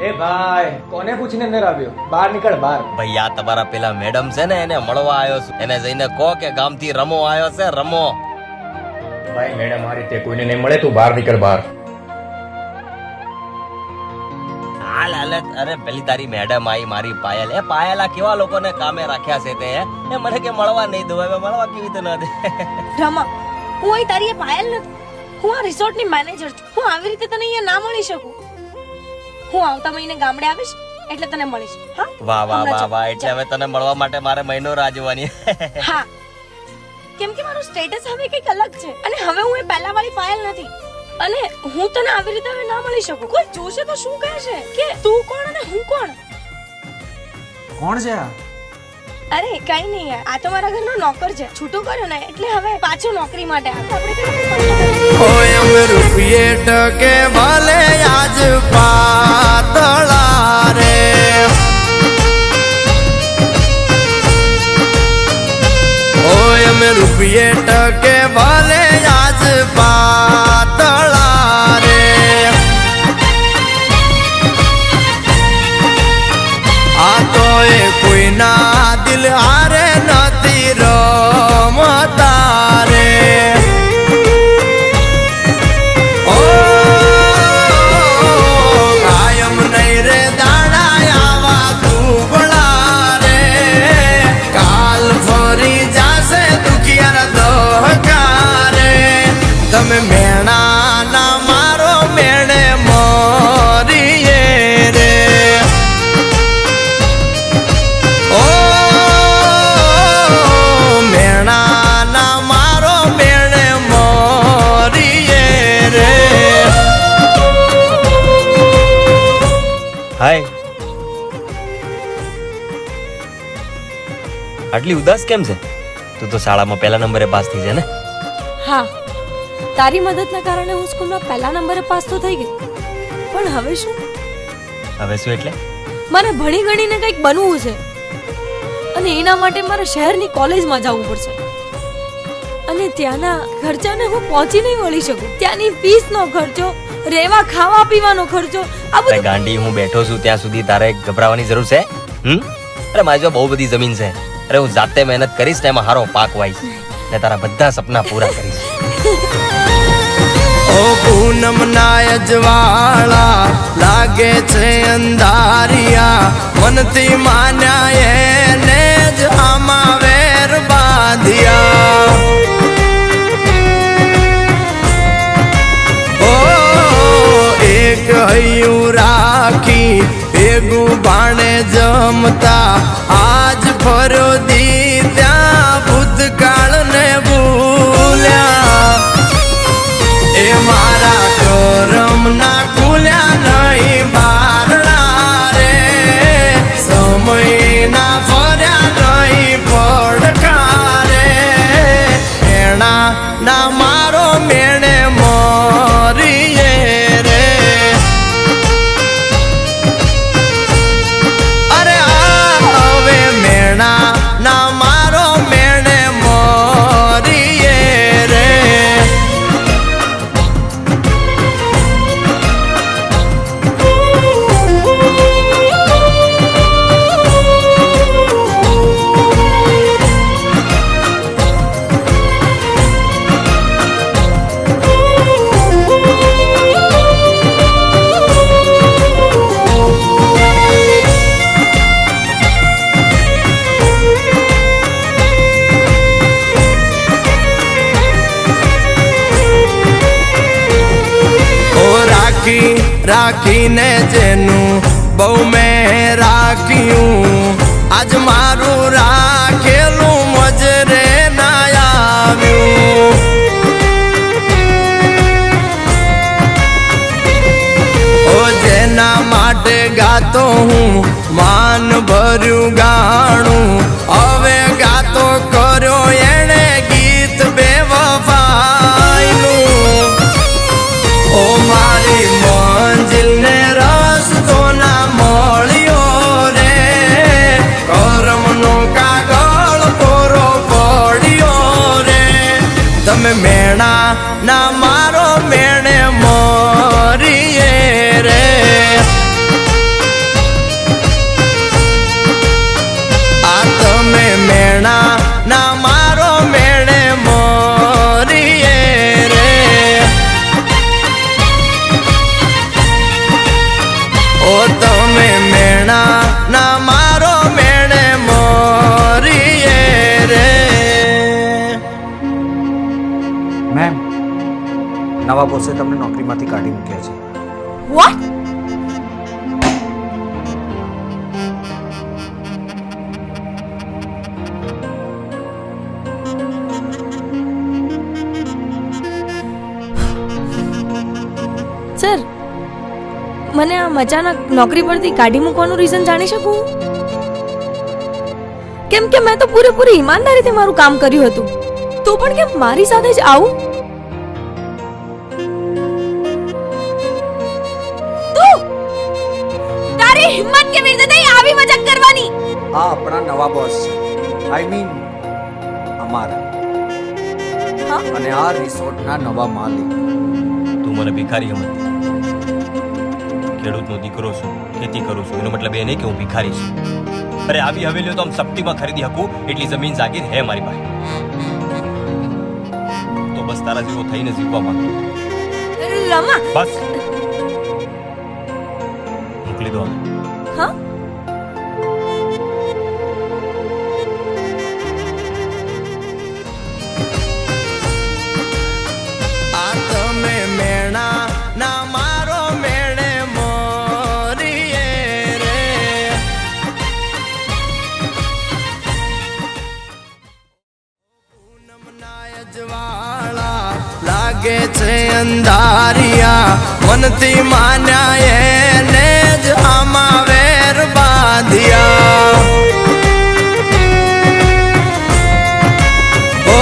એ ભાઈ કોને પૂછીને અંદર આવ્યો? બહાર નીકળ બહાર. ભાઈ આ તમારા પેલા મેડમ છે ને, એને મળવા આવ્યો છું. એને જઈને કહો કે ગામથી રમો આવ્યો છે, રમો. ભાઈ મેડમ આ રીતે કોઈને નહીં મળે, તું બહાર નીકળ બહાર. હાલ હાલે. અરે પેલી તારી મેડમ આવી મારી પાયલ. એ પાયલા કેવા લોકોને કામે રાખ્યા છે તે? એ મને કે મળવા નહીં દો. હવે મળવા કેવી રીતે ન દે? રમા, હું અહીં તારી એ પાયલ નથી. હું આ રિસોર્ટની મેનેજર છું. હું આવી રીતે તને અહીંયા ના મળી શકું. હું આવતા મહિને ગામડે આવીશ એટલે તને મળીશ. હા, વાહ વાહ વાહ વાહ. એટલે હવે તને મળવા માટે મારે મહિનો રાહ જોવાની. હા, કેમ કે મારું સ્ટેટસ હવે કંઈક અલગ છે અને હવે હું એ પહેલા વાળી પાયલ નથી. અને હું તને આવી રીતે હવે ના મળી શકું. કોઈ જોશે તો શું કહેશે કે તું કોણ અને હું કોણ? કોણ છે આ? અરે કઈ નહીં યાર, આ તો મારા ઘરનો નોકર છે. છૂટું કર્યો ને એટલે હવે પાછો નોકરી માટે આપણે ઓય અમે રૂપિયે ટકે ભલે આજ પાતળા રે. ઓય અમે રૂપિયે ટકે ભલે આજ પાતળા રે. આ તો એ કોઈના દિલ હારે નથી રમતા રે. ઓ કાયમ નહીં રે દાડા આવા દુબળા રે. કાલ ફરી જાશે દુખિયાર દહકા રે. તમે મેણા ના મારો મેણે મરીએ રે. ઓ મેણા ના મારો મેણે મરીએ રે. હાય. આટલી ઉદાસ કેમ છે? તું તો શાળામાં પહેલા નંબરે પાસ થઈ છે ને? હા, તારી મદદના કારણે હું સ્કૂલમાં પહેલા નંબરે પાસ તો થઈ ગઈ. પણ હવે શું? હવે શું એટલે? મારે ભણી ગણીને કંઈક બનવું છે અને એના માટે મારે શહેરની કોલેજમાં જવું પડશે. અને ત્યાંના ખર્ચાને હું પહોંચી નહીં વળી શકું. ત્યાંની ફીસનો ખર્ચો, રહેવા ખાવા પીવાનો ખર્ચો, આ અરે બધું. ગાંડી, હું બેઠો છું ત્યાં સુધી તારે ગભરાવાની જરૂર છે? અરે મારી જો બહુ બધી જમીન છે. અરે હું જાતે મહેનત કરીશ ને એમાં હારો પાક વાઈશ ને તારા બધા સપના પૂરા કરીશ. ઓ પૂનમ ના અજવાળા લાગે છે અંધારિયા. મનથી માન્યા એને જ આમાં વેર બાંધ્યા. ઓ એક હૈયું રાખી ભેગું બાણે જમતા. આજ ફરો દી ત્યાં ભૂતકાળ ને ભૂલ્યા. એ મારા કરમ ના ખુલ્યા નહીં બારણા રે. સમય ના ફર્યા નહીં પડખા રે. એના ના મારો મેણે મરીએ રે. અરે આ હવે મેણા ના મારો મેણે મરીએ રે. રાખીને જેનું બહુ મેં રાખ્યું. આજ મારું રાખેલું મજરે ના આવ્યું. ઓ જેના માટે ગાતો હું માન ભર્યું ગાણું. હવે ગાતો કર્યો એણે ગીત બેવફાઈનું. ઓ મારી મંજિલ ને રસ્તો ના મળ્યો રે. કરમનો કાગળ કોરો પડ્યો રે. તમે મેણા ના મારો મેણે મરીએ રે. મેમ, નવા બોસે તમને નોકરીમાંથી કાઢી મૂક્યા છે. વોટ? સર, મને આમ અચાનક નોકરી પરથી કાઢી મૂકવાનું રીઝન જાણી શકું? કેમ કે મેં તો પૂરેપૂરી ઈમાનદારીથી મારું કામ કર્યું હતું, તો પણ કેમ મારી સાથે જ આવું? તું તારી હિંમત કેવી રીતે થઈ આવી મજાક કરવાની? આ આપણા નવા બોસ છે. આઈ મીન અમારા. હા? અને આ રિસોર્ટના નવા માલિક. તું મને ભિખારી સમજતી. ખેડૂતનો દીકરો છું, ખેતી કરું છું, એનો મતલબ એ નહીં કે હું ભિખારી છું. અરે આવી હવેલીઓ તો આમ સપ્તીમાં ખરીદી શકું એટલી જમીન જાગીર હે મારી પાસે. તો બસ તારા જેવો થઈને જીવવા માંગુ. રમા. બસ મોકલી દો આને. હા? આ તમે મેણા ના મારો મેળે મોરીએ રે. પૂનમના અજવાળા લાગે છે અંધારિયા, મનથી માન્યા એને જ આમાં વેર બાંધ્યા. ઓ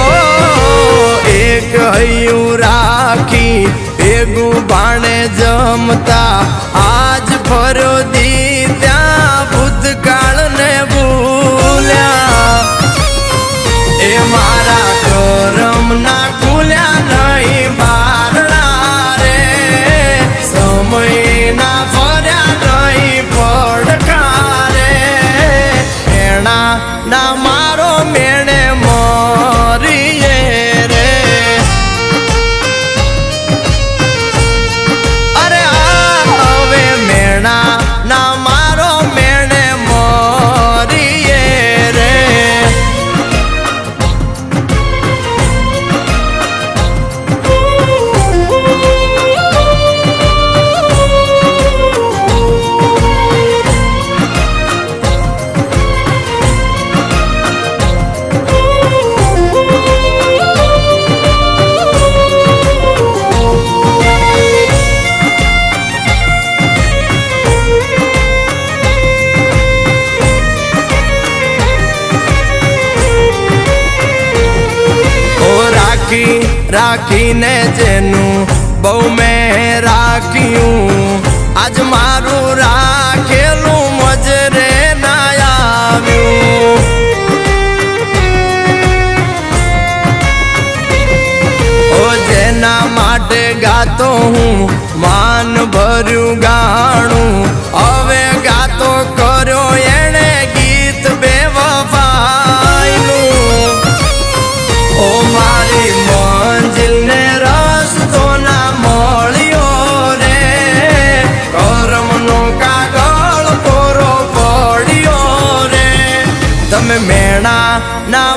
એક હૈયું રાખી ભેગું બાણે જમતા, આજ ફર્યો દી ત્યાં ભૂતકાળને ભૂલ્યા. એ મારા કરમના ખુલ્યા નહીં બારણા રે, સમયના ફર્યા નહીં પડખા રે. એના ના મારો મેળે મોરીએ રે. અરે આ હવે મેણા ના મારો મેળે મોરીએ રે. રાખીને જેનું બહુ મેં રાખ્યું, આજ મારું રાખેલું મજરે ના આવ્યું. ઓ જેના માટે ગાતો હું માન ભર્યું ગાણું, હવે ગાતો કર્યો એણે ગીત બેવફાઈનું. ઓ મારી મંજિલને રસ્તો ના મળ્યો રે, કરમનો કાગળ કોરો પડ્યો રે. તમે મેણા ના